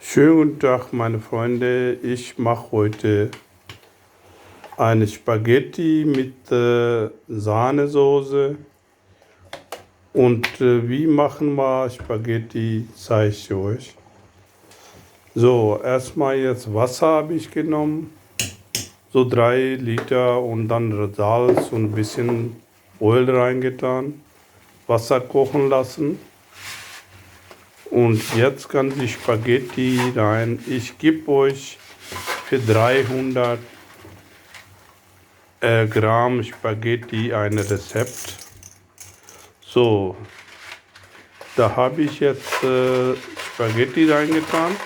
Schönen guten Tag, meine Freunde. Ich mache heute eine Spaghetti mit Sahnesoße. Und wie machen wir Spaghetti, zeige ich euch. So, erstmal jetzt Wasser habe ich genommen. So 3 Liter und dann Salz und ein bisschen Öl reingetan. Wasser kochen lassen. Und jetzt kann die Spaghetti rein. Ich gebe euch für 300 Gramm Spaghetti ein Rezept. So, da habe ich jetzt Spaghetti reingetan.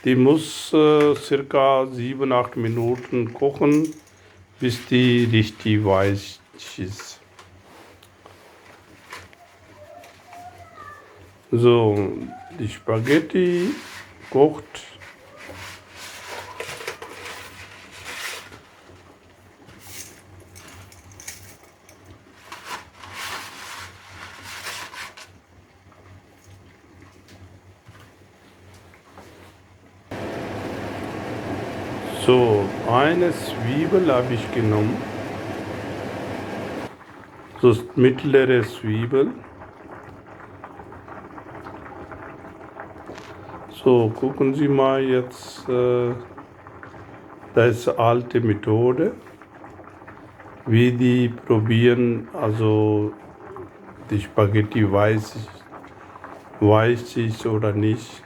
Die muss circa 7-8 Minuten kochen, bis die richtig weich ist. So, die Spaghetti kocht. So, eine Zwiebel habe ich genommen. So mittlere Zwiebel. So, gucken Sie mal jetzt, das ist eine alte Methode, wie die probieren, also die Spaghetti weich ist oder nicht.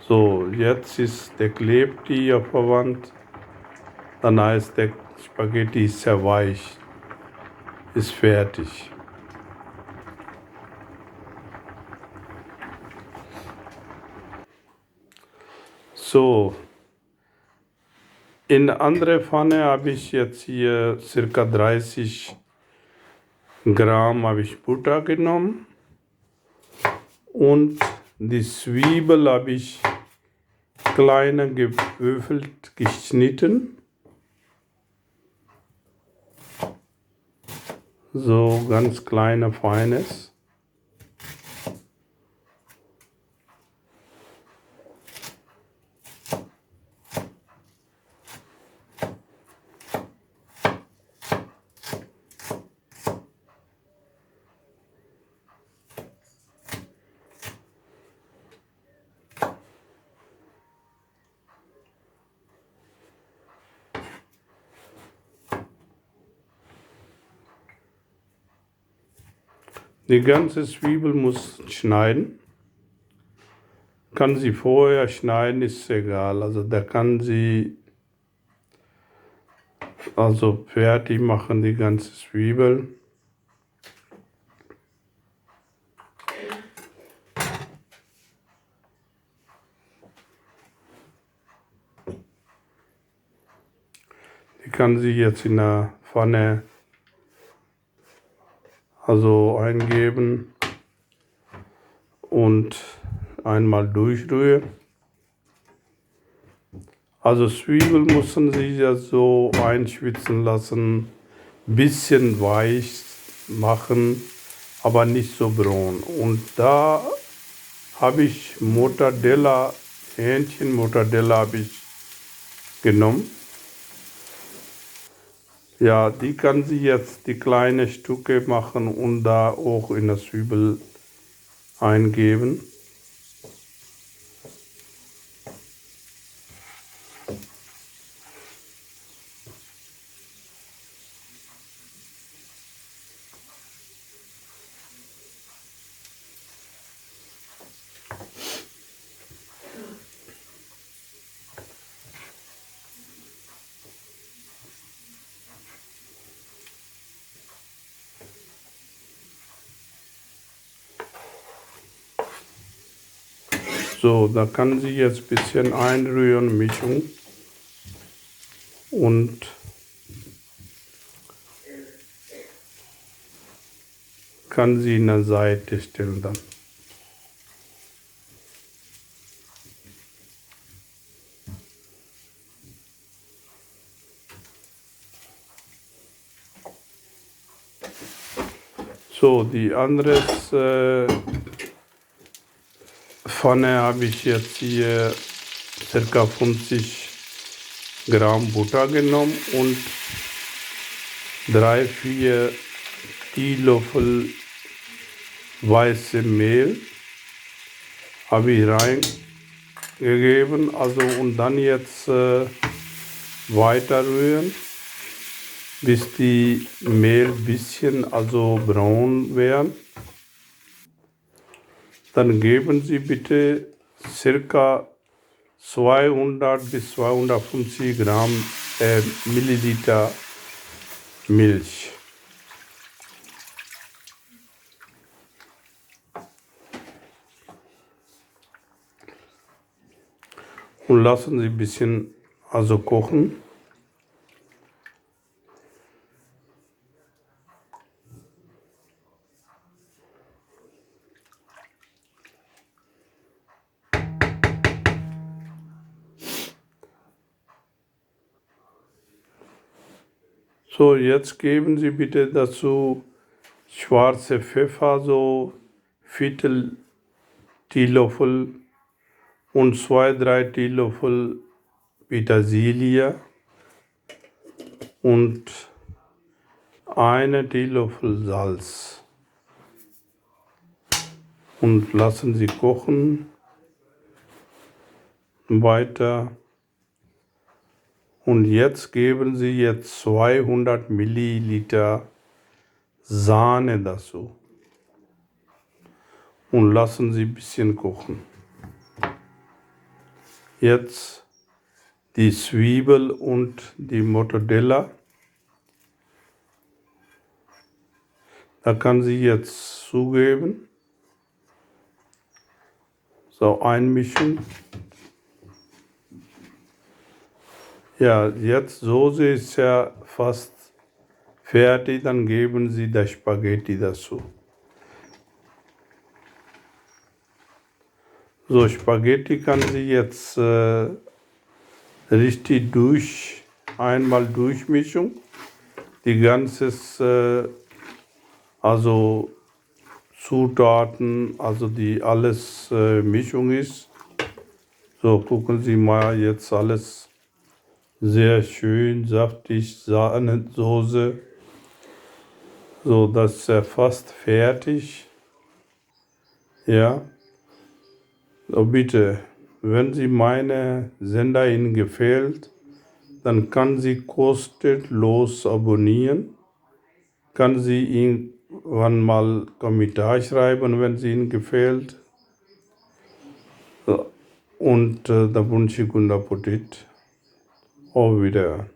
So, jetzt ist der klebt die auf der Wand, dann heißt der Spaghetti ist sehr weich, ist fertig. So, in eine andere Pfanne habe ich jetzt hier circa 30 Gramm habe ich Butter genommen und die Zwiebel habe ich kleiner gewürfelt geschnitten. So ganz kleine, feines. Die ganze Zwiebel muss schneiden. Kann sie vorher schneiden, ist egal. Also da kann sie also fertig machen, die ganze Zwiebel. Die kann sie jetzt in der Pfanne also eingeben und einmal durchrühren. Also Zwiebeln müssen Sie ja so einschwitzen lassen, bisschen weich machen, aber nicht so braun. Und da habe ich Mortadella, Hähnchen-Mortadella habe ich genommen. Ja, die kann sie jetzt die kleinen Stücke machen und da auch in der Zwiebel eingeben. So, da kann sie jetzt ein bisschen einrühren, Mischung. Und kann sie in der Seite stellen dann. So, die andere Pfanne habe ich jetzt hier ca. 50 Gramm Butter genommen und 3-4 Teelöffel weiße Mehl habe ich reingegeben. Also und dann jetzt weiter rühren, bis die Mehl ein bisschen also braun werden. Dann geben Sie bitte circa 200 bis 250 Gramm Milliliter Milch. Und lassen Sie ein bisschen also kochen. So, jetzt geben Sie bitte dazu schwarze Pfeffer, so Viertel Teelöffel und 2-3 Teelöffel Petersilie und 1 Teelöffel Salz. Und lassen Sie kochen. Weiter. Und jetzt geben Sie jetzt 200 Milliliter Sahne dazu und lassen Sie ein bisschen kochen. Jetzt die Zwiebel und die Mortadella. Da kann sie jetzt zugeben. So einmischen. Ja, jetzt Soße ist ja fast fertig, dann geben Sie das Spaghetti dazu. So, Spaghetti kann Sie jetzt richtig einmal durchmischen. Die ganze also Zutaten, also die alles Mischung ist. So, gucken Sie mal, jetzt alles sehr schön saftig, Sahnesoße. So, das ist ja fast fertig. Ja. So, bitte, wenn Sie meine Sender Ihnen gefällt, dann kann Sie kostenlos abonnieren. Kann Sie irgendwann mal Kommentar schreiben, wenn sie Ihnen gefällt. So. Und da wünsche ich guten Appetit. Auf Wiedersehen.